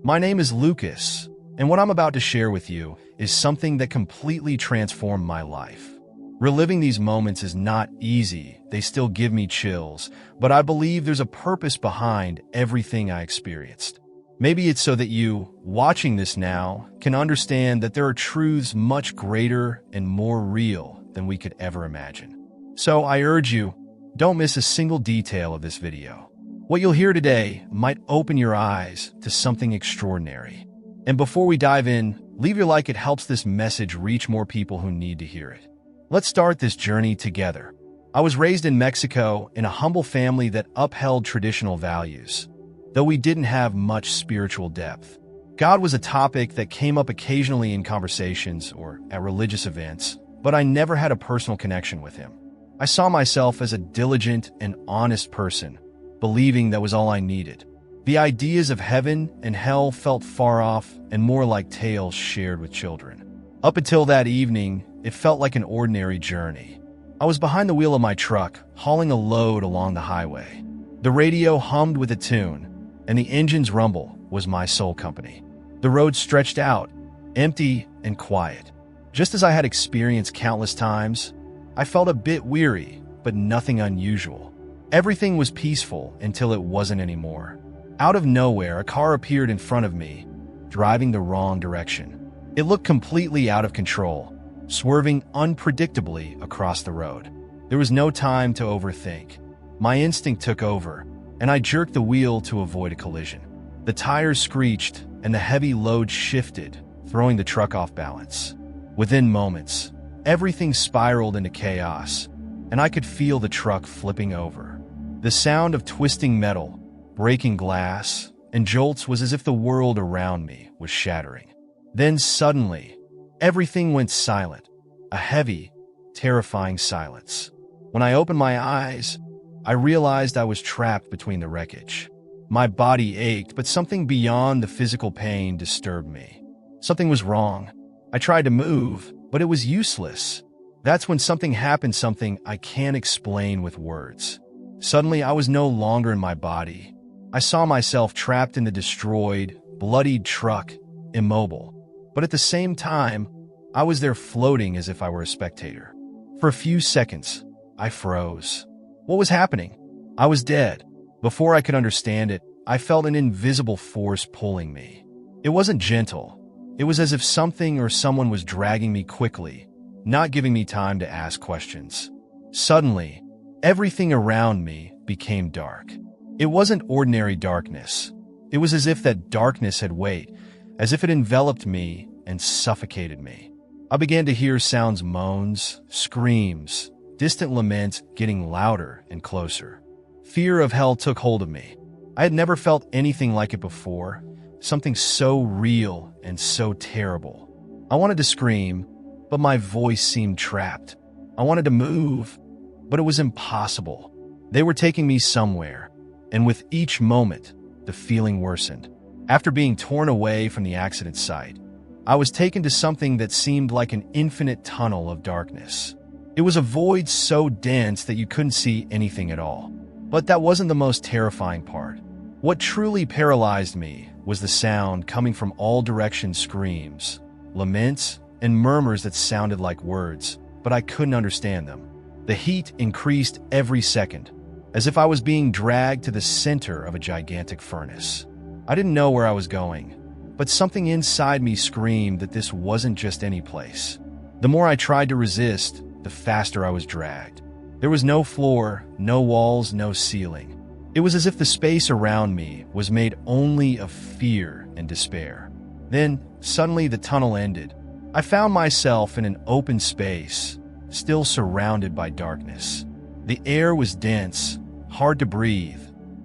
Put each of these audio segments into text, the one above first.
My name is Lucas, and what I'm about to share with you is something that completely transformed my life. Reliving these moments is not easy, they still give me chills, but I believe there's a purpose behind everything I experienced. Maybe it's so that you, watching this now, can understand that there are truths much greater and more real than we could ever imagine. So I urge you, don't miss a single detail of this video. What you'll hear today might open your eyes to something extraordinary. And before we dive in, leave your like. It helps this message reach more people who need to hear it. Let's start this journey together. I was raised in Mexico in a humble family that upheld traditional values. Though we didn't have much spiritual depth, God was a topic that came up occasionally in conversations or at religious events, but I never had a personal connection with Him. I saw myself as a diligent and honest person, believing that was all I needed. The ideas of heaven and hell felt far off and more like tales shared with children. Up until that evening, it felt like an ordinary journey. I was behind the wheel of my truck, hauling a load along the highway. The radio hummed with a tune, and the engine's rumble was my sole company. The road stretched out, empty and quiet. Just as I had experienced countless times, I felt a bit weary, but nothing unusual. Everything was peaceful until it wasn't anymore. Out of nowhere, a car appeared in front of me, driving the wrong direction. It looked completely out of control, swerving unpredictably across the road. There was no time to overthink. My instinct took over, and I jerked the wheel to avoid a collision. The tires screeched, and the heavy load shifted, throwing the truck off balance. Within moments, everything spiraled into chaos, and I could feel the truck flipping over. The sound of twisting metal, breaking glass, and jolts was as if the world around me was shattering. Then suddenly, everything went silent, a heavy, terrifying silence. When I opened my eyes, I realized I was trapped between the wreckage. My body ached, but something beyond the physical pain disturbed me. Something was wrong. I tried to move, but it was useless. That's when something happened, something I can't explain with words. Suddenly, I was no longer in my body. I saw myself trapped in the destroyed, bloodied truck, immobile. But at the same time, I was there floating as if I were a spectator. For a few seconds, I froze. What was happening? I was dead. Before I could understand it, I felt an invisible force pulling me. It wasn't gentle. It was as if something or someone was dragging me quickly, not giving me time to ask questions. Suddenly, everything around me became dark. It wasn't ordinary darkness. It was as if that darkness had weight, as if it enveloped me and suffocated me. I began to hear sounds, moans, screams, distant laments getting louder and closer. Fear of hell took hold of me. I had never felt anything like it before, something so real and so terrible. I wanted to scream, but my voice seemed trapped. I wanted to move, but it was impossible. They were taking me somewhere, and with each moment, the feeling worsened. After being torn away from the accident site, I was taken to something that seemed like an infinite tunnel of darkness. It was a void so dense that you couldn't see anything at all. But that wasn't the most terrifying part. What truly paralyzed me was the sound coming from all directions, screams, laments, and murmurs that sounded like words, but I couldn't understand them. The heat increased every second, as if I was being dragged to the center of a gigantic furnace. I didn't know where I was going, but something inside me screamed that this wasn't just any place. The more I tried to resist, the faster I was dragged. There was no floor, no walls, no ceiling. It was as if the space around me was made only of fear and despair. Then, suddenly, the tunnel ended. I found myself in an open space, still surrounded by darkness. The air was dense, hard to breathe,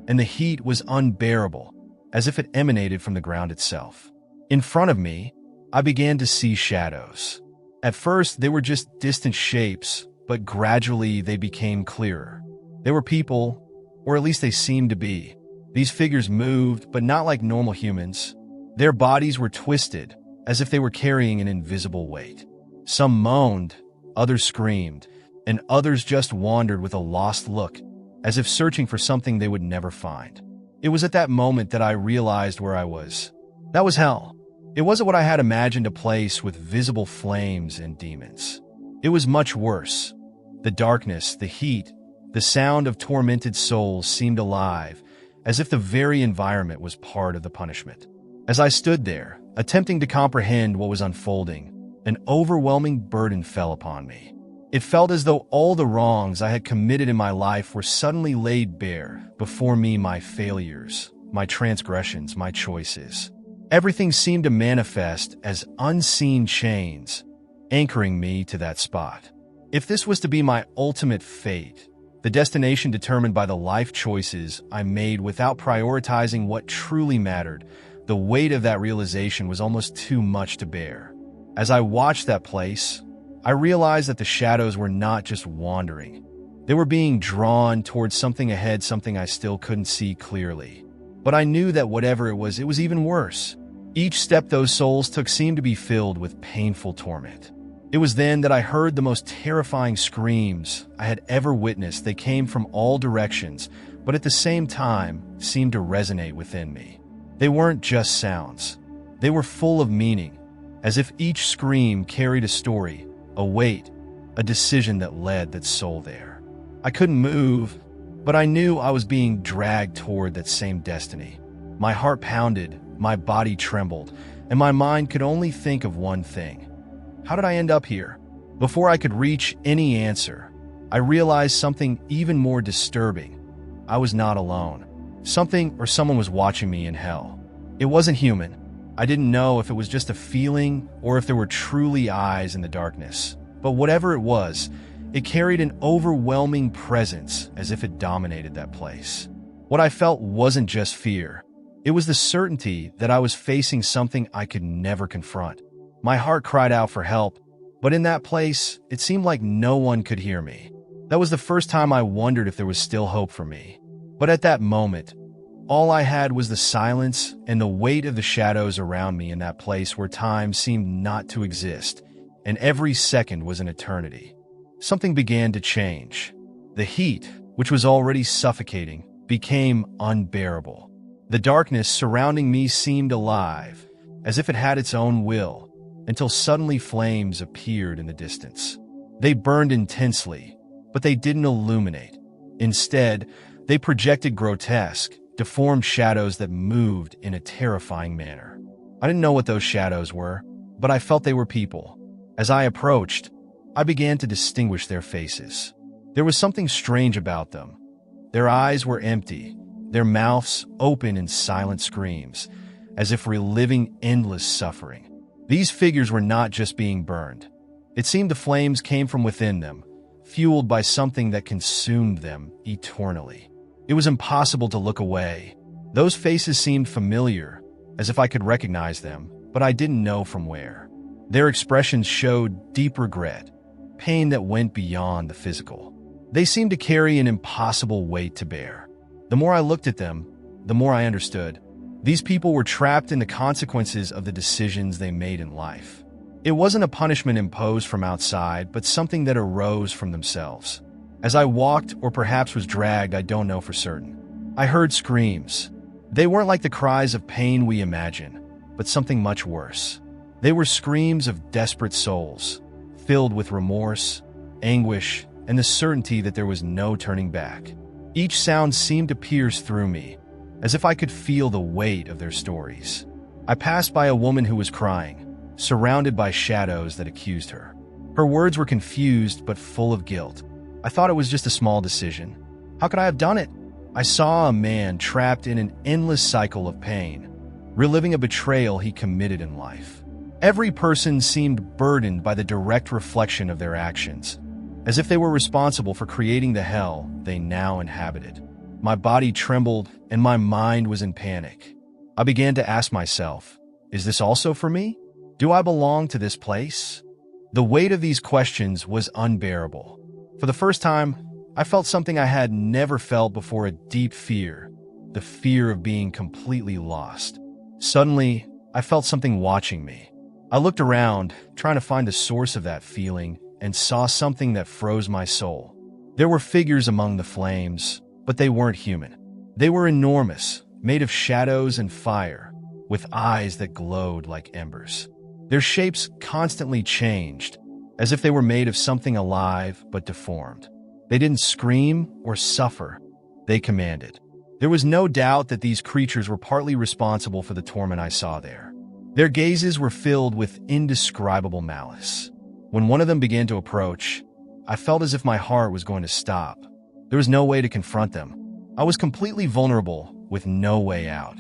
and the heat was unbearable, as if it emanated from the ground itself. In front of me, I began to see shadows. At first, they were just distant shapes, but gradually they became clearer. They were people, or at least they seemed to be. These figures moved, but not like normal humans. Their bodies were twisted, as if they were carrying an invisible weight. Some moaned, others screamed, and others just wandered with a lost look, as if searching for something they would never find. It was at that moment that I realized where I was. That was hell. It wasn't what I had imagined, a place with visible flames and demons. It was much worse. The darkness, the heat, the sound of tormented souls seemed alive, as if the very environment was part of the punishment. As I stood there, attempting to comprehend what was unfolding, an overwhelming burden fell upon me. It felt as though all the wrongs I had committed in my life were suddenly laid bare before me, my failures, my transgressions, my choices. Everything seemed to manifest as unseen chains, anchoring me to that spot. If this was to be my ultimate fate, the destination determined by the life choices I made without prioritizing what truly mattered, the weight of that realization was almost too much to bear. As I watched that place, I realized that the shadows were not just wandering. They were being drawn towards something ahead, something I still couldn't see clearly. But I knew that whatever it was even worse. Each step those souls took seemed to be filled with painful torment. It was then that I heard the most terrifying screams I had ever witnessed. They came from all directions, but at the same time seemed to resonate within me. They weren't just sounds. They were full of meaning, as if each scream carried a story, a weight, a decision that led that soul there. I couldn't move, but I knew I was being dragged toward that same destiny. My heart pounded, my body trembled, and my mind could only think of one thing. How did I end up here? Before I could reach any answer, I realized something even more disturbing. I was not alone. Something or someone was watching me in hell. It wasn't human. I didn't know if it was just a feeling or if there were truly eyes in the darkness. But whatever it was, it carried an overwhelming presence, as if it dominated that place. What I felt wasn't just fear. It was the certainty that I was facing something I could never confront. My heart cried out for help, but in that place, it seemed like no one could hear me. That was the first time I wondered if there was still hope for me. But at that moment, all I had was the silence and the weight of the shadows around me in that place where time seemed not to exist, and every second was an eternity. Something began to change. The heat, which was already suffocating, became unbearable. The darkness surrounding me seemed alive, as if it had its own will, until suddenly flames appeared in the distance. They burned intensely, but they didn't illuminate. Instead, they projected grotesque, deformed shadows that moved in a terrifying manner. I didn't know what those shadows were, but I felt they were people. As I approached, I began to distinguish their faces. There was something strange about them. Their eyes were empty, their mouths open in silent screams, as if reliving endless suffering. These figures were not just being burned. It seemed the flames came from within them, fueled by something that consumed them eternally. It was impossible to look away. Those faces seemed familiar, as if I could recognize them, but I didn't know from where. Their expressions showed deep regret, pain that went beyond the physical. They seemed to carry an impossible weight to bear. The more I looked at them, the more I understood. These people were trapped in the consequences of the decisions they made in life. It wasn't a punishment imposed from outside, but something that arose from themselves. As I walked, or perhaps was dragged, I don't know for certain, I heard screams. They weren't like the cries of pain we imagine, but something much worse. They were screams of desperate souls, filled with remorse, anguish, and the certainty that there was no turning back. Each sound seemed to pierce through me, as if I could feel the weight of their stories. I passed by a woman who was crying, surrounded by shadows that accused her. Her words were confused but full of guilt. I thought it was just a small decision. How could I have done it? I saw a man trapped in an endless cycle of pain, reliving a betrayal he committed in life. Every person seemed burdened by the direct reflection of their actions, as if they were responsible for creating the hell they now inhabited. My body trembled and my mind was in panic. I began to ask myself, is this also for me? Do I belong to this place? The weight of these questions was unbearable. For the first time, I felt something I had never felt before, a deep fear, the fear of being completely lost. Suddenly, I felt something watching me. I looked around, trying to find the source of that feeling, and saw something that froze my soul. There were figures among the flames, but they weren't human. They were enormous, made of shadows and fire, with eyes that glowed like embers. Their shapes constantly changed, as if they were made of something alive but deformed. They didn't scream or suffer, they commanded. There was no doubt that these creatures were partly responsible for the torment I saw there. Their gazes were filled with indescribable malice. When one of them began to approach, I felt as if my heart was going to stop. There was no way to confront them. I was completely vulnerable, with no way out.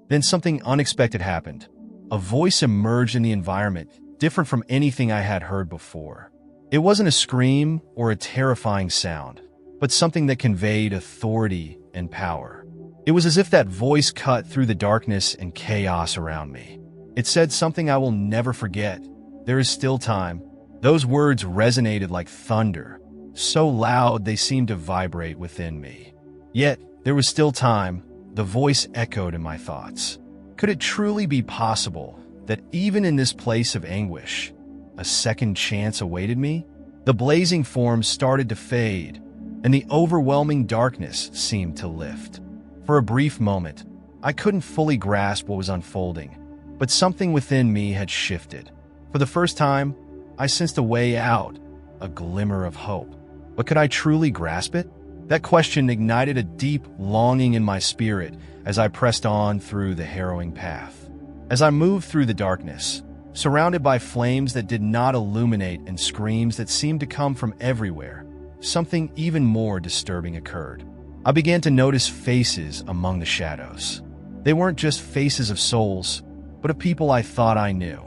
Then something unexpected happened. A voice emerged in the environment, different from anything I had heard before. It wasn't a scream or a terrifying sound, but something that conveyed authority and power. It was as if that voice cut through the darkness and chaos around me. It said something I will never forget. There is still time. Those words resonated like thunder, so loud they seemed to vibrate within me. Yet, there was still time. The voice echoed in my thoughts. Could it truly be possible that even in this place of anguish, a second chance awaited me? The blazing forms started to fade, and the overwhelming darkness seemed to lift. For a brief moment, I couldn't fully grasp what was unfolding, but something within me had shifted. For the first time, I sensed a way out, a glimmer of hope. But could I truly grasp it? That question ignited a deep longing in my spirit as I pressed on through the harrowing path. As I moved through the darkness, surrounded by flames that did not illuminate and screams that seemed to come from everywhere, something even more disturbing occurred. I began to notice faces among the shadows. They weren't just faces of souls, but of people I thought I knew.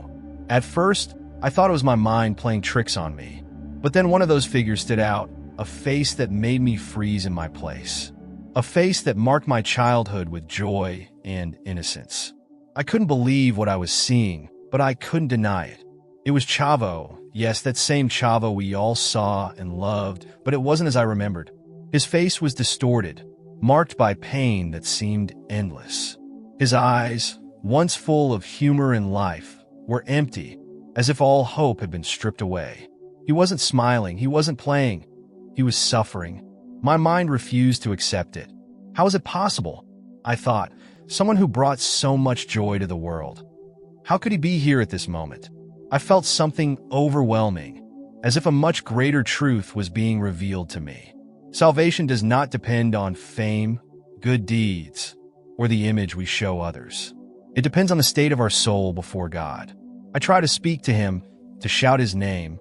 At first, I thought it was my mind playing tricks on me. But then one of those figures stood out, a face that made me freeze in my place. A face that marked my childhood with joy and innocence. I couldn't believe what I was seeing, but I couldn't deny it. It was Chavo, yes, that same Chavo we all saw and loved, but it wasn't as I remembered. His face was distorted, marked by pain that seemed endless. His eyes, once full of humor and life, were empty, as if all hope had been stripped away. He wasn't smiling, he wasn't playing, he was suffering. My mind refused to accept it. How is it possible? I thought, someone who brought so much joy to the world. How could he be here at this moment? I felt something overwhelming, as if a much greater truth was being revealed to me. Salvation does not depend on fame, good deeds, or the image we show others. It depends on the state of our soul before God. I tried to speak to him, to shout his name,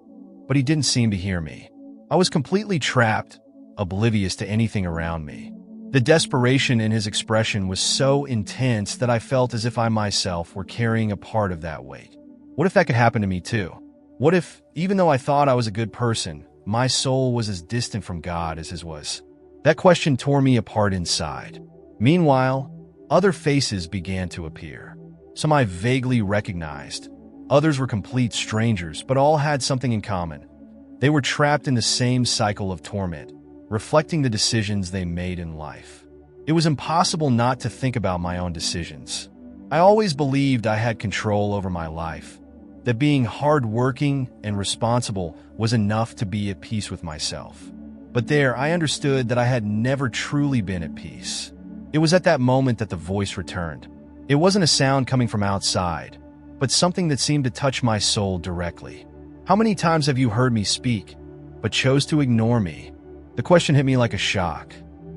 but he didn't seem to hear me. I was completely trapped, oblivious to anything around me. The desperation in his expression was so intense that I felt as if I myself were carrying a part of that weight. What if that could happen to me too? What if, even though I thought I was a good person, my soul was as distant from God as his was? That question tore me apart inside. Meanwhile, other faces began to appear. Some I vaguely recognized. Others were complete strangers, but all had something in common. They were trapped in the same cycle of torment, reflecting the decisions they made in life. It was impossible not to think about my own decisions. I always believed I had control over my life, that being hardworking and responsible was enough to be at peace with myself. But there, I understood that I had never truly been at peace. It was at that moment that the voice returned. It wasn't a sound coming from outside, but something that seemed to touch my soul directly. How many times have you heard me speak, but chose to ignore me? The question hit me like a shock.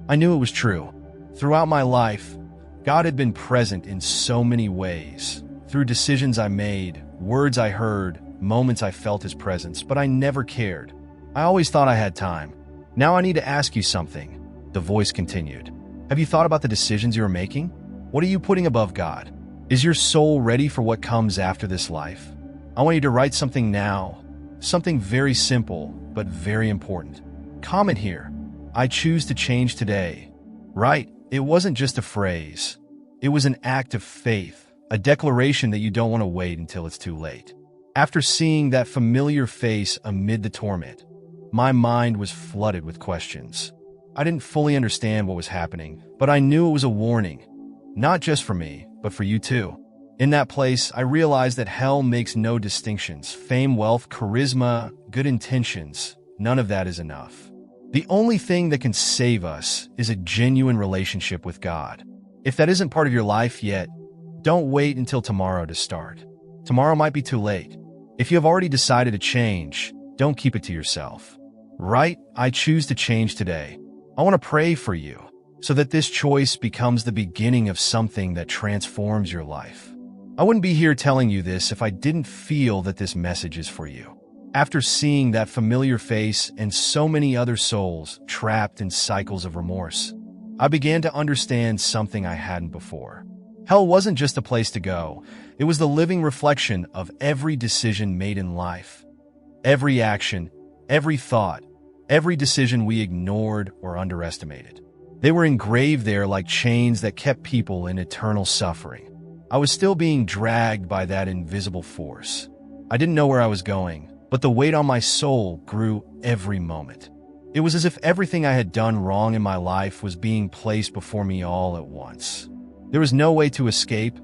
I knew it was true. Throughout my life, God had been present in so many ways. Through decisions I made, words I heard, moments I felt his presence, but I never cared. I always thought I had time. Now I need to ask you something, the voice continued. Have you thought about the decisions you're making? What are you putting above God? Is your soul ready for what comes after this life? I want you to write something now, something very simple, but very important. Comment here. I choose to change today. Right, it wasn't just a phrase. It was an act of faith, a declaration that you don't want to wait until it's too late. After seeing that familiar face amid the torment, my mind was flooded with questions. I didn't fully understand what was happening, but I knew it was a warning, not just for me, but for you too. In that place, I realized that hell makes no distinctions. Fame, wealth, charisma, good intentions, none of that is enough. The only thing that can save us is a genuine relationship with God. If that isn't part of your life yet, Don't wait until tomorrow to start. Tomorrow might be too late. If you have already decided to change, don't keep it to yourself. Right? I choose to change today. I want to pray for you so that this choice becomes the beginning of something that transforms your life. I wouldn't be here telling you this if I didn't feel that this message is for you. After seeing that familiar face and so many other souls trapped in cycles of remorse, I began to understand something I hadn't before. Hell wasn't just a place to go. It was the living reflection of every decision made in life. Every action, every thought, every decision we ignored or underestimated. They were engraved there like chains that kept people in eternal suffering. I was still being dragged by that invisible force. I didn't know where I was going, but the weight on my soul grew every moment. It was as if everything I had done wrong in my life was being placed before me all at once. There was no way to escape,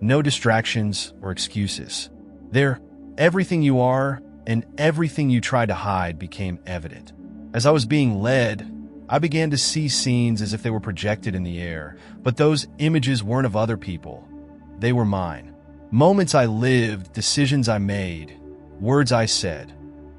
no distractions or excuses. There, everything you are and everything you tried to hide became evident. As I was being led, I began to see scenes as if they were projected in the air, but those images weren't of other people. They were mine. Moments I lived, decisions I made, words I said,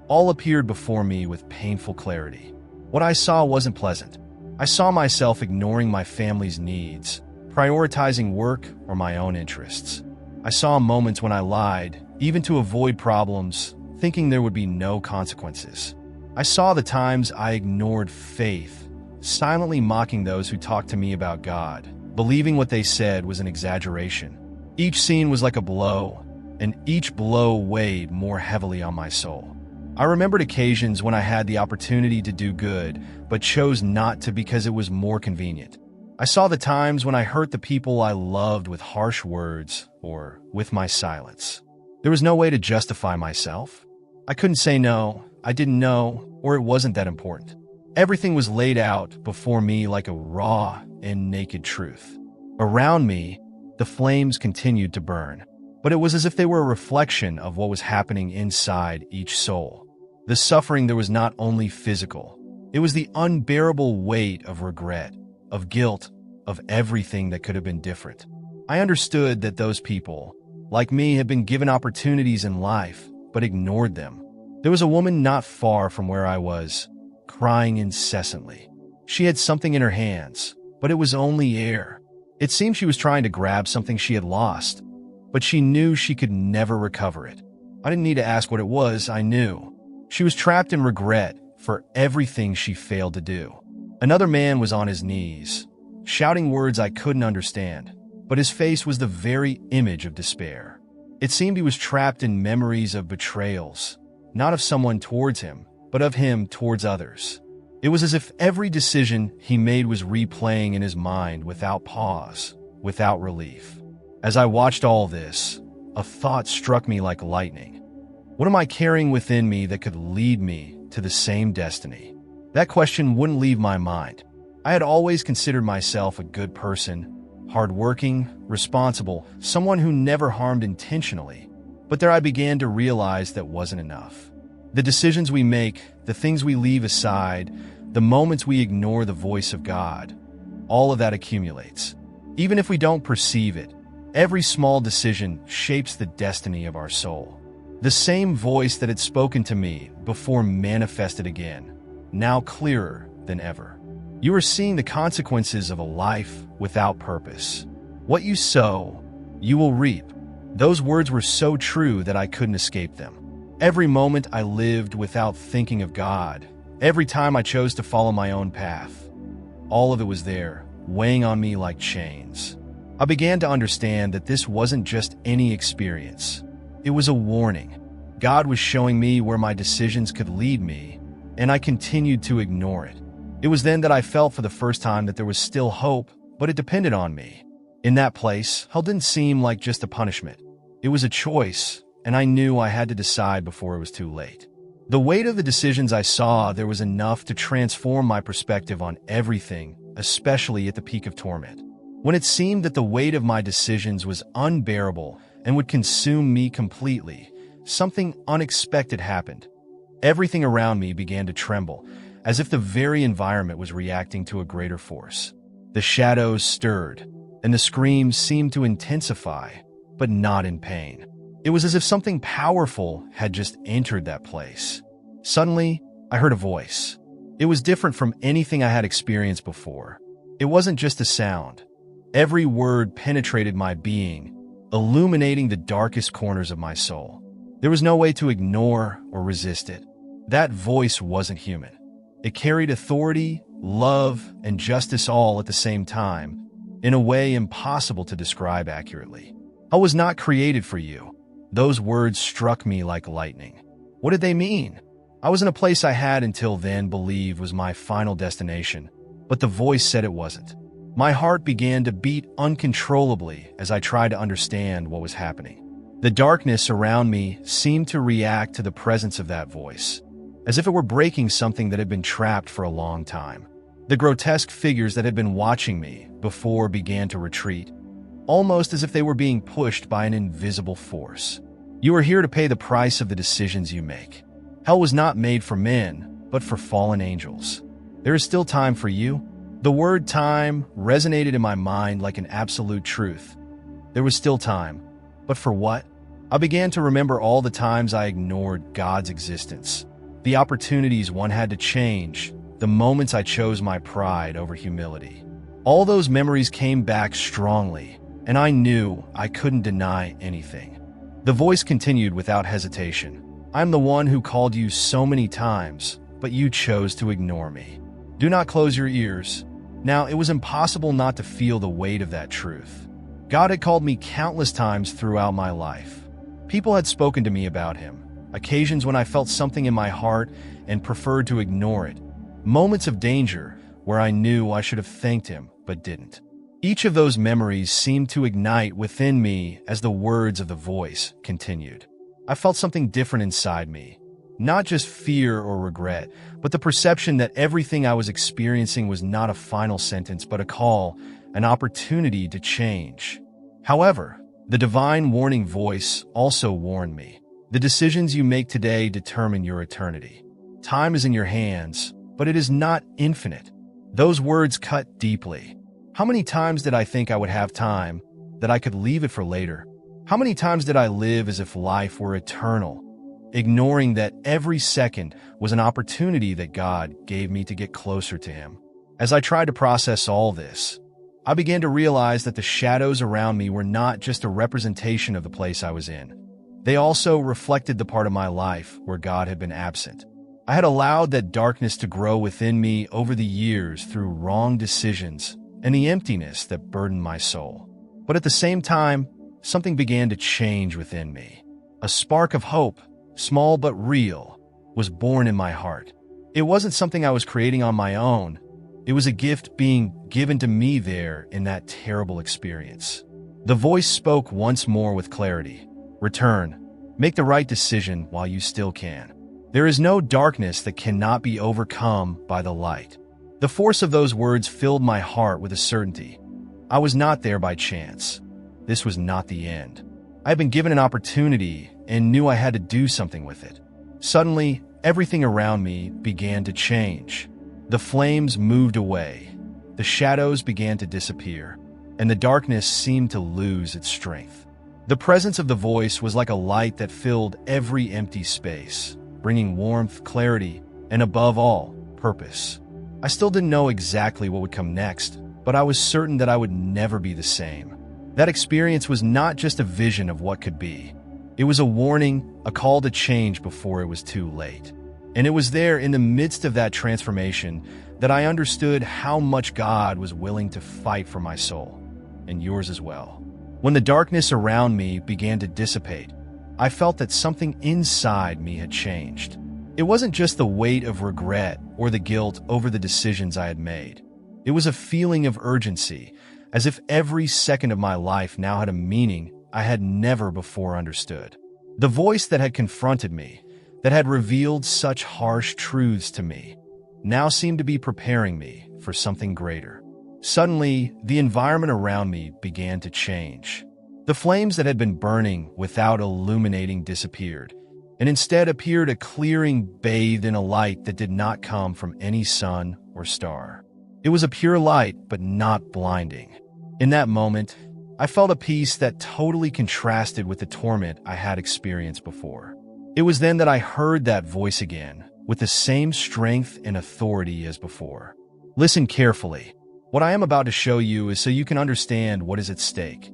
all appeared before me with painful clarity. What I saw wasn't pleasant. I saw myself ignoring my family's needs, prioritizing work or my own interests. I saw moments when I lied, even to avoid problems, thinking there would be no consequences. I saw the times I ignored faith, silently mocking those who talked to me about God, believing what they said was an exaggeration. Each scene was like a blow, and each blow weighed more heavily on my soul. I remembered occasions when I had the opportunity to do good, but chose not to because it was more convenient. I saw the times when I hurt the people I loved with harsh words or with my silence. There was no way to justify myself. I couldn't say no, I didn't know, or it wasn't that important. Everything was laid out before me like a raw and naked truth. Around me, the flames continued to burn, but it was as if they were a reflection of what was happening inside each soul. The suffering there was not only physical, it was the unbearable weight of regret, of guilt, of everything that could have been different. I understood that those people, like me, had been given opportunities in life, but ignored them. There was a woman not far from where I was, crying incessantly. She had something in her hands, but it was only air. It seemed she was trying to grab something she had lost, but she knew she could never recover it. I didn't need to ask what it was, I knew. She was trapped in regret for everything she failed to do. Another man was on his knees, shouting words I couldn't understand, but his face was the very image of despair. It seemed he was trapped in memories of betrayals, not of someone towards him, but of him towards others. It was as if every decision he made was replaying in his mind without pause, without relief. As I watched all this, a thought struck me like lightning. What am I carrying within me that could lead me to the same destiny? That question wouldn't leave my mind. I had always considered myself a good person, hardworking, responsible, someone who never harmed intentionally. But there I began to realize that wasn't enough. The decisions we make, the things we leave aside, the moments we ignore the voice of God, all of that accumulates. Even if we don't perceive it, every small decision shapes the destiny of our soul. The same voice that had spoken to me before manifested again, now clearer than ever. You are seeing the consequences of a life without purpose. What you sow, you will reap. Those words were so true that I couldn't escape them. Every moment I lived without thinking of God, every time I chose to follow my own path, all of it was there, weighing on me like chains. I began to understand that this wasn't just any experience. It was a warning. God was showing me where my decisions could lead me, and I continued to ignore it. It was then that I felt for the first time that there was still hope, but it depended on me. In that place, hell didn't seem like just a punishment. It was a choice, and I knew I had to decide before it was too late. The weight of the decisions I saw there was enough to transform my perspective on everything, especially at the peak of torment. When it seemed that the weight of my decisions was unbearable and would consume me completely, something unexpected happened. Everything around me began to tremble, as if the very environment was reacting to a greater force. The shadows stirred, and the screams seemed to intensify, but not in pain. It was as if something powerful had just entered that place. Suddenly, I heard a voice. It was different from anything I had experienced before. It wasn't just a sound. Every word penetrated my being, illuminating the darkest corners of my soul. There was no way to ignore or resist it. That voice wasn't human. It carried authority, love, and justice all at the same time, in a way impossible to describe accurately. I was not created for you. Those words struck me like lightning. What did they mean? I was in a place I had until then believed was my final destination, but the voice said it wasn't. My heart began to beat uncontrollably as I tried to understand what was happening. The darkness around me seemed to react to the presence of that voice, as if it were breaking something that had been trapped for a long time. The grotesque figures that had been watching me before began to retreat, almost as if they were being pushed by an invisible force. You are here to pay the price of the decisions you make. Hell was not made for men, but for fallen angels. There is still time for you. The word time resonated in my mind like an absolute truth. There was still time. But for what? I began to remember all the times I ignored God's existence, the opportunities one had to change, the moments I chose my pride over humility. All those memories came back strongly, and I knew I couldn't deny anything. The voice continued without hesitation. I'm the one who called you so many times, but you chose to ignore me. Do not close your ears. Now, it was impossible not to feel the weight of that truth. God had called me countless times throughout my life. People had spoken to me about him, occasions when I felt something in my heart and preferred to ignore it, moments of danger where I knew I should have thanked him but didn't. Each of those memories seemed to ignite within me as the words of the voice continued. I felt something different inside me, not just fear or regret, but the perception that everything I was experiencing was not a final sentence but a call, an opportunity to change. However, the divine warning voice also warned me. The decisions you make today determine your eternity. Time is in your hands, but it is not infinite. Those words cut deeply. How many times did I think I would have time, that I could leave it for later? How many times did I live as if life were eternal, ignoring that every second was an opportunity that God gave me to get closer to him? As I tried to process all this, I began to realize that the shadows around me were not just a representation of the place I was in. They also reflected the part of my life where God had been absent. I had allowed that darkness to grow within me over the years through wrong decisions and the emptiness that burdened my soul. But at the same time, something began to change within me. A spark of hope, small but real, was born in my heart. It wasn't something I was creating on my own. It was a gift being given to me there in that terrible experience. The voice spoke once more with clarity. Return. Make the right decision while you still can. There is no darkness that cannot be overcome by the light. The force of those words filled my heart with a certainty. I was not there by chance. This was not the end. I had been given an opportunity and knew I had to do something with it. Suddenly, everything around me began to change. The flames moved away, the shadows began to disappear, and the darkness seemed to lose its strength. The presence of the voice was like a light that filled every empty space, bringing warmth, clarity, and above all, purpose. I still didn't know exactly what would come next, but I was certain that I would never be the same. That experience was not just a vision of what could be. It was a warning, a call to change before it was too late. And it was there in the midst of that transformation that I understood how much God was willing to fight for my soul, and yours as well. When the darkness around me began to dissipate, I felt that something inside me had changed. It wasn't just the weight of regret or the guilt over the decisions I had made. It was a feeling of urgency, as if every second of my life now had a meaning I had never before understood. The voice that had confronted me, that had revealed such harsh truths to me, now seemed to be preparing me for something greater. Suddenly, the environment around me began to change. The flames that had been burning without illuminating disappeared, and instead appeared a clearing bathed in a light that did not come from any sun or star. It was a pure light, but not blinding. In that moment, I felt a peace that totally contrasted with the torment I had experienced before. It was then that I heard that voice again, with the same strength and authority as before. Listen carefully. What I am about to show you is so you can understand what is at stake.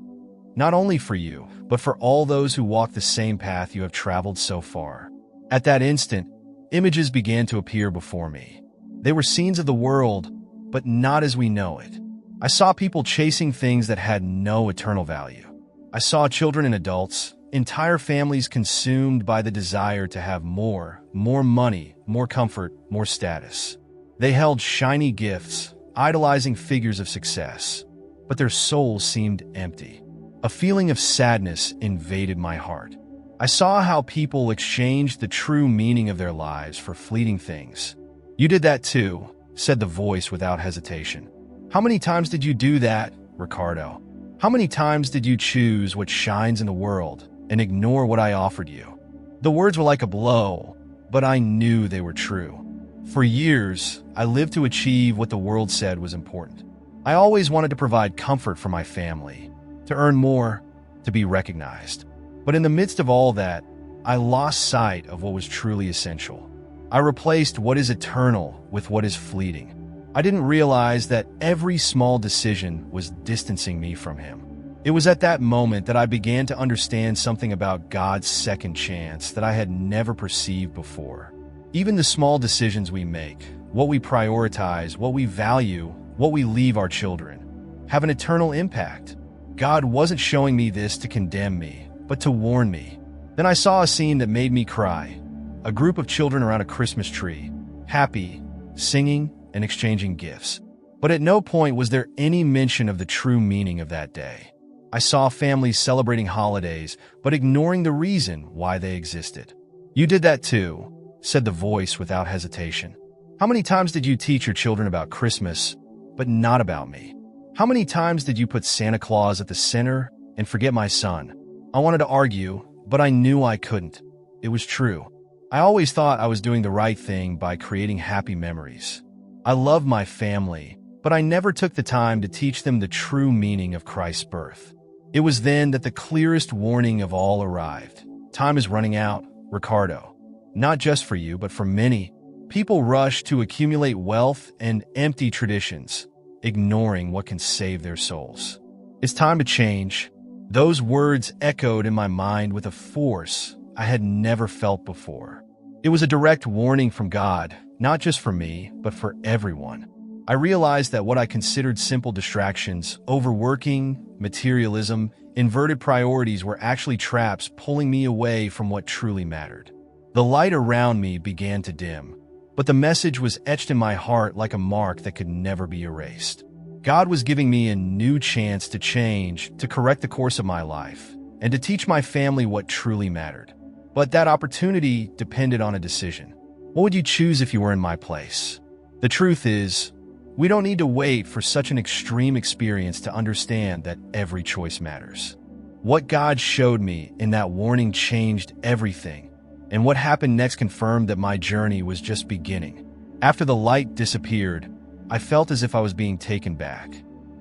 Not only for you, but for all those who walk the same path you have traveled so far. At that instant, images began to appear before me. They were scenes of the world, but not as we know it. I saw people chasing things that had no eternal value. I saw children and adults, entire families consumed by the desire to have more money, more comfort, more status. They held shiny gifts, idolizing figures of success, but their souls seemed empty. A feeling of sadness invaded my heart. I saw how people exchanged the true meaning of their lives for fleeting things. "You did that too," said the voice without hesitation. "How many times did you do that, Ricardo? How many times did you choose what shines in the world and ignore what I offered you?" The words were like a blow, but I knew they were true. For years, I lived to achieve what the world said was important. I always wanted to provide comfort for my family, to earn more, to be recognized. But in the midst of all that, I lost sight of what was truly essential. I replaced what is eternal with what is fleeting. I didn't realize that every small decision was distancing me from Him. It was at that moment that I began to understand something about God's second chance that I had never perceived before. Even the small decisions we make, what we prioritize, what we value, what we leave our children, have an eternal impact. God wasn't showing me this to condemn me, but to warn me. Then I saw a scene that made me cry. A group of children around a Christmas tree, happy, singing, and exchanging gifts. But at no point was there any mention of the true meaning of that day. I saw families celebrating holidays, but ignoring the reason why they existed. "You did that too," said the voice without hesitation. "How many times did you teach your children about Christmas, but not about me? How many times did you put Santa Claus at the center and forget my son?" I wanted to argue, but I knew I couldn't. It was true. I always thought I was doing the right thing by creating happy memories. I loved my family, but I never took the time to teach them the true meaning of Christ's birth. It was then that the clearest warning of all arrived. Time is running out, Ricardo. Not just for you, but for many. People rush to accumulate wealth and empty traditions, ignoring what can save their souls. It's time to change. Those words echoed in my mind with a force I had never felt before. It was a direct warning from God, not just for me, but for everyone. I realized that what I considered simple distractions, overworking, materialism, inverted priorities were actually traps pulling me away from what truly mattered. The light around me began to dim, but the message was etched in my heart like a mark that could never be erased. God was giving me a new chance to change, to correct the course of my life, and to teach my family what truly mattered. But that opportunity depended on a decision. What would you choose if you were in my place? The truth is, we don't need to wait for such an extreme experience to understand that every choice matters. What God showed me in that warning changed everything, and what happened next confirmed that my journey was just beginning. After the light disappeared, I felt as if I was being taken back.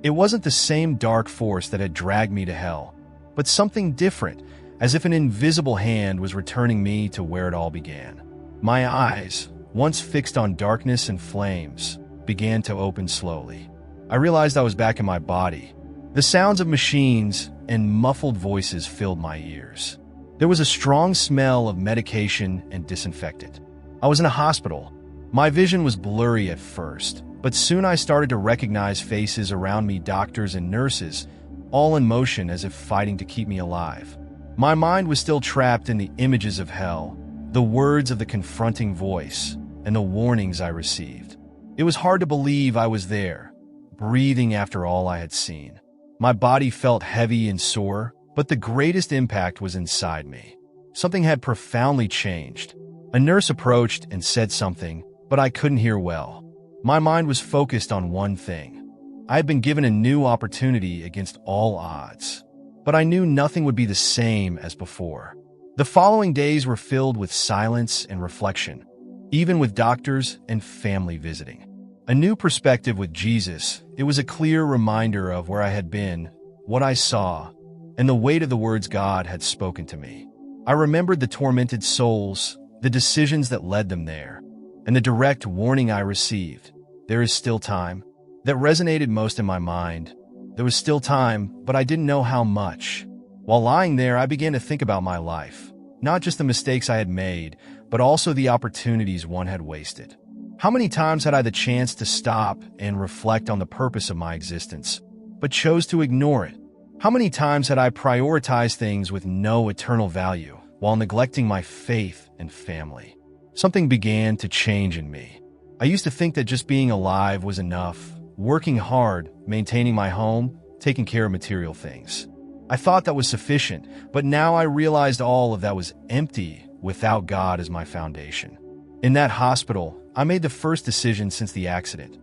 It wasn't the same dark force that had dragged me to hell, but something different, as if an invisible hand was returning me to where it all began. My eyes, once fixed on darkness and flames, began to open slowly. I realized I was back in my body. The sounds of machines and muffled voices filled my ears. There was a strong smell of medication and disinfectant. I was in a hospital. My vision was blurry at first, but soon I started to recognize faces around me, doctors and nurses, all in motion as if fighting to keep me alive. My mind was still trapped in the images of hell, the words of the confronting voice, and the warnings I received. It was hard to believe I was there, breathing after all I had seen. My body felt heavy and sore, but the greatest impact was inside me. Something had profoundly changed. A nurse approached and said something, but I couldn't hear well. My mind was focused on one thing. I had been given a new opportunity against all odds, but I knew nothing would be the same as before. The following days were filled with silence and reflection, even with doctors and family visiting. A new perspective with Jesus. It was a clear reminder of where I had been, what I saw, and the weight of the words God had spoken to me. I remembered the tormented souls, the decisions that led them there, and the direct warning I received. There is still time. That resonated most in my mind. There was still time, but I didn't know how much. While lying there, I began to think about my life. Not just the mistakes I had made, but also the opportunities one had wasted. How many times had I the chance to stop and reflect on the purpose of my existence, but chose to ignore it? How many times had I prioritized things with no eternal value while neglecting my faith and family? Something began to change in me. I used to think that just being alive was enough, working hard, maintaining my home, taking care of material things. I thought that was sufficient, but now I realized all of that was empty without God as my foundation. In that hospital, I made the first decision since the accident.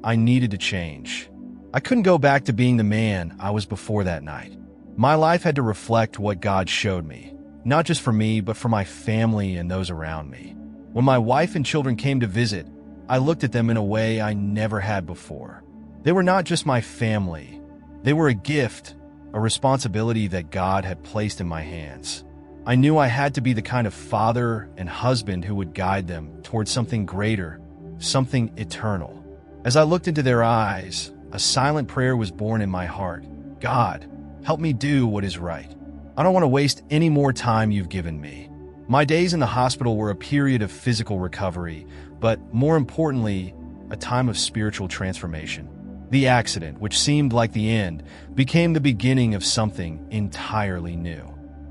I needed to change. I couldn't go back to being the man I was before that night. My life had to reflect what God showed me, not just for me, but for my family and those around me. When my wife and children came to visit, I looked at them in a way I never had before. They were not just my family. They were a gift, a responsibility that God had placed in my hands. I knew I had to be the kind of father and husband who would guide them towards something greater, something eternal. As I looked into their eyes, a silent prayer was born in my heart. God, help me do what is right. I don't want to waste any more time you've given me. My days in the hospital were a period of physical recovery, but more importantly, a time of spiritual transformation. The accident, which seemed like the end, became the beginning of something entirely new.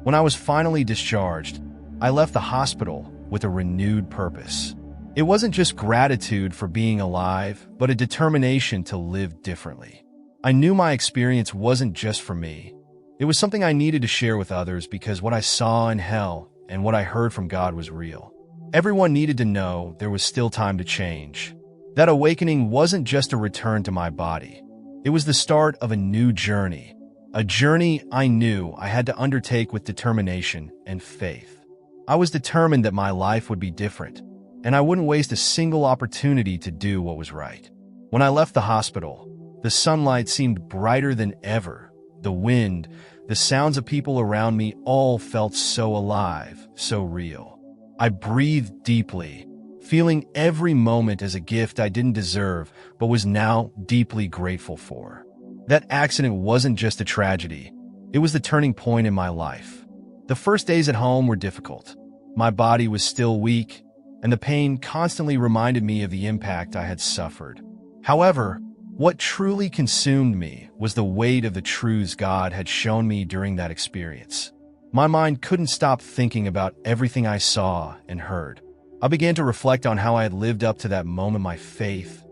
When I was finally discharged, I left the hospital with a renewed purpose. It wasn't just gratitude for being alive, but a determination to live differently. I knew my experience wasn't just for me. It was something I needed to share with others because what I saw in hell and what I heard from God was real. Everyone needed to know there was still time to change. That awakening wasn't just a return to my body. It was the start of a new journey. A journey I knew I had to undertake with determination and faith. I was determined that my life would be different, and I wouldn't waste a single opportunity to do what was right. When I left the hospital, the sunlight seemed brighter than ever. The wind, the sounds of people around me all felt so alive, so real. I breathed deeply, feeling every moment as a gift I didn't deserve, but was now deeply grateful for. That accident wasn't just a tragedy. It was the turning point in my life. The first days at home were difficult. My body was still weak, and the pain constantly reminded me of the impact I had suffered. However, what truly consumed me was the weight of the truths God had shown me during that experience. My mind couldn't stop thinking about everything I saw and heard. I began to reflect on how I had lived up to that moment. My faith,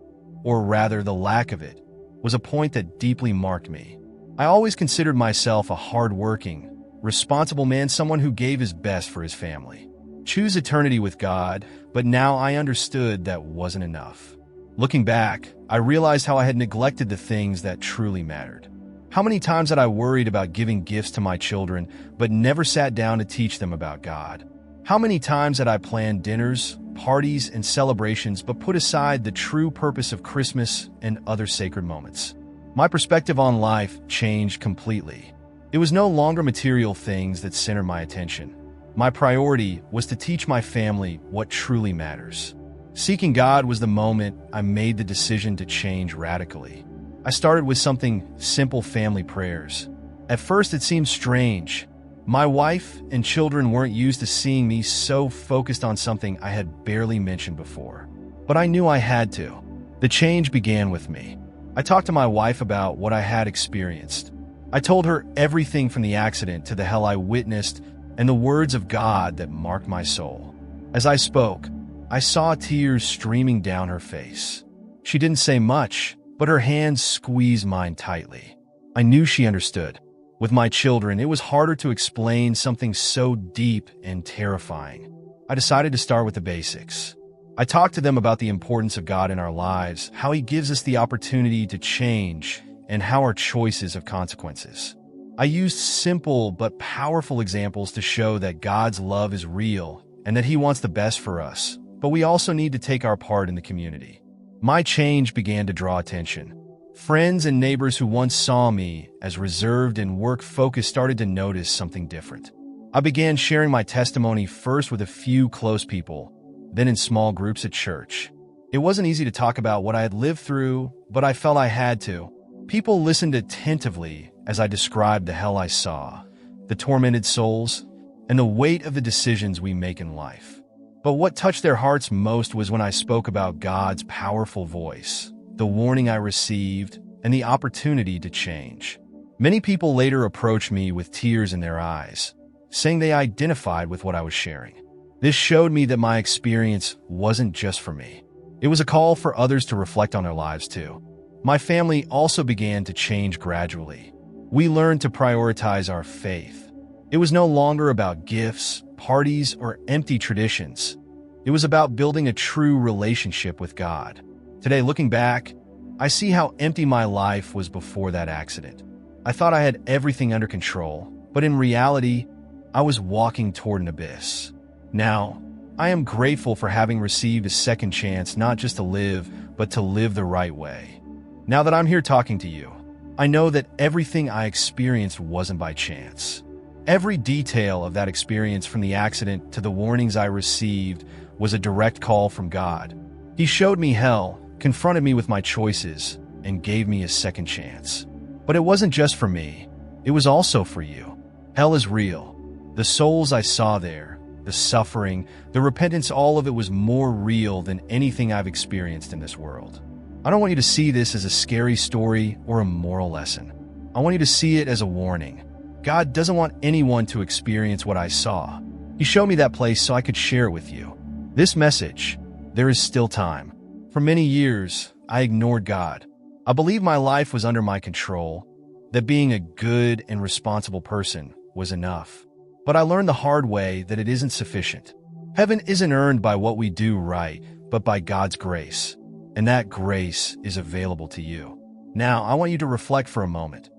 or rather the lack of it, was a point that deeply marked me. I always considered myself a hard-working, responsible man, someone who gave his best for his family. Choose eternity with God, but now I understood that wasn't enough. Looking back, I realized how I had neglected the things that truly mattered. How many times had I worried about giving gifts to my children, but never sat down to teach them about God? How many times had I planned dinners, parties, and celebrations, but put aside the true purpose of Christmas and other sacred moments? My perspective on life changed completely. It was no longer material things that centered my attention. My priority was to teach my family what truly matters. Seeking God was the moment I made the decision to change radically. I started with something simple: family prayers. At first it seemed strange. My wife and children weren't used to seeing me so focused on something I had barely mentioned before. But I knew I had to. The change began with me. I talked to my wife about what I had experienced. I told her everything from the accident to the hell I witnessed and the words of God that marked my soul. As I spoke, I saw tears streaming down her face. She didn't say much, but her hands squeezed mine tightly. I knew she understood. With my children, it was harder to explain something so deep and terrifying. I decided to start with the basics. I talked to them about the importance of God in our lives, how He gives us the opportunity to change, and how our choices have consequences. I used simple but powerful examples to show that God's love is real and that He wants the best for us, but we also need to take our part in the community. My change began to draw attention. Friends and neighbors who once saw me as reserved and work-focused started to notice something different. I began sharing my testimony first with a few close people, then in small groups at church. It wasn't easy to talk about what I had lived through, but I felt I had to. People listened attentively as I described the hell I saw, the tormented souls, and the weight of the decisions we make in life. But what touched their hearts most was when I spoke about God's powerful voice, the warning I received, and the opportunity to change. Many people later approached me with tears in their eyes, saying they identified with what I was sharing. This showed me that my experience wasn't just for me. It was a call for others to reflect on their lives too. My family also began to change gradually. We learned to prioritize our faith. It was no longer about gifts, parties, or empty traditions. It was about building a true relationship with God. Today, looking back, I see how empty my life was before that accident. I thought I had everything under control, but in reality, I was walking toward an abyss. Now, I am grateful for having received a second chance not just to live, but to live the right way. Now that I'm here talking to you, I know that everything I experienced wasn't by chance. Every detail of that experience, from the accident to the warnings I received, was a direct call from God. He showed me hell, confronted me with my choices, and gave me a second chance. But it wasn't just for me. It was also for you. Hell is real. The souls I saw there, the suffering, the repentance, all of it was more real than anything I've experienced in this world. I don't want you to see this as a scary story or a moral lesson. I want you to see it as a warning. God doesn't want anyone to experience what I saw. He showed me that place so I could share it with you. This message, there is still time. For many years, I ignored God. I believed my life was under my control, that being a good and responsible person was enough. But I learned the hard way that it isn't sufficient. Heaven isn't earned by what we do right, but by God's grace. And that grace is available to you. Now, I want you to reflect for a moment.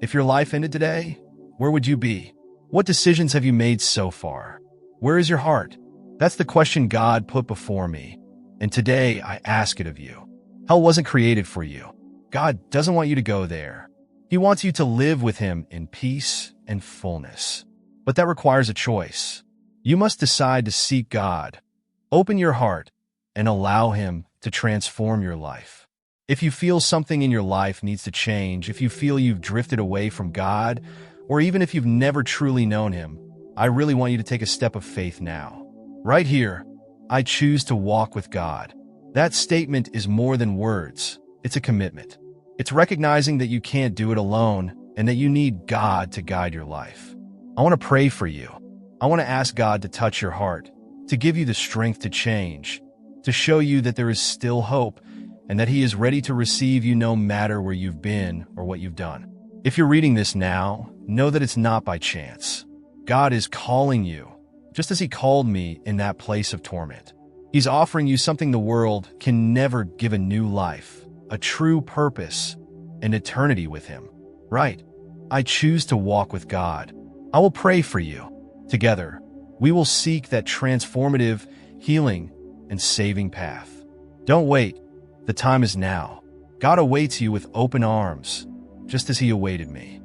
If your life ended today, where would you be? What decisions have you made so far? Where is your heart? That's the question God put before me. And today, I ask it of you. Hell wasn't created for you. God doesn't want you to go there. He wants you to live with Him in peace and fullness. But that requires a choice. You must decide to seek God, open your heart, and allow Him to transform your life. If you feel something in your life needs to change, if you feel you've drifted away from God, or even if you've never truly known Him, I really want you to take a step of faith now. Right here, I choose to walk with God. That statement is more than words. It's a commitment. It's recognizing that you can't do it alone and that you need God to guide your life. I want to pray for you. I want to ask God to touch your heart, to give you the strength to change, to show you that there is still hope and that He is ready to receive you no matter where you've been or what you've done. If you're reading this now, know that it's not by chance. God is calling you, just as He called me in that place of torment. He's offering you something the world can never give: a new life, a true purpose, an eternity with Him. Right. I choose to walk with God. I will pray for you. Together, we will seek that transformative, healing, and saving path. Don't wait. The time is now. God awaits you with open arms, just as He awaited me.